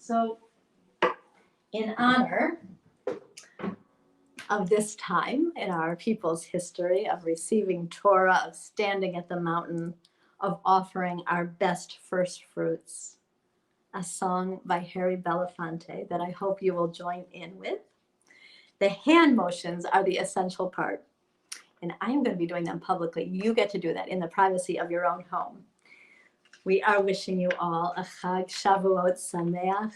A: So, in honor of this time in our people's history of receiving Torah, of standing at the mountain, of offering our best first fruits, a song by Harry Belafonte that I hope you will join in with. The hand motions are the essential part, and I'm going to be doing them publicly. You get to do that in the privacy of your own home. We are wishing you all a Chag Shavuot Sameach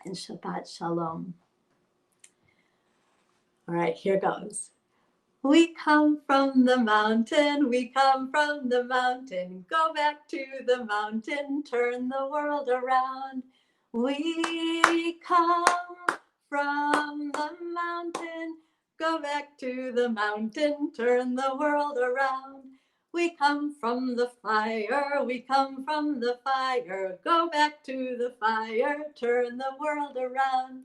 A: and Shabbat Shalom. All right, here goes. We come from the mountain, we come from the mountain, go back to the mountain, turn the world around. We come from the mountain, go back to the mountain, turn the world around. We come from the fire, we come from the fire, go back to the fire, turn the world around.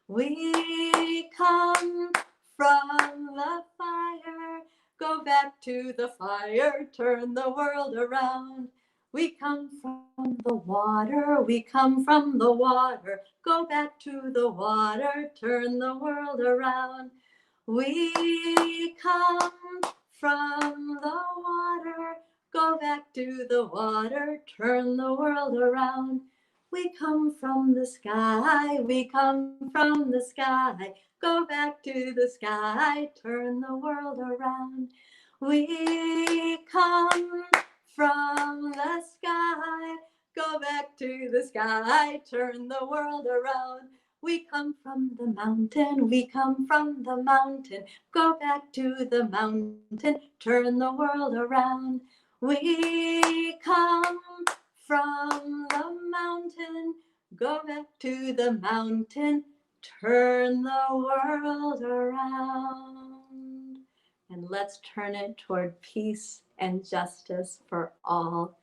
A: We come from the fire, go back to the fire, turn the world around. We come from the water, we come from the water, go back to the water, turn the world around. We come from the water, go back to the water, turn the world around. We come from the sky, we come from the sky, go back to the sky, turn the world around. We come from the sky, go back to the sky, turn the world around. We come from the mountain, we come from the mountain, go back to the mountain, turn the world around. We come from the mountain, go back to the mountain, turn the world around. And let's turn it toward peace and justice for all.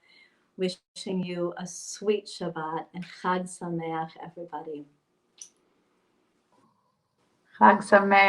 A: Wishing you a sweet Shabbat and Chag Sameach, everybody.
B: Chag Sameach.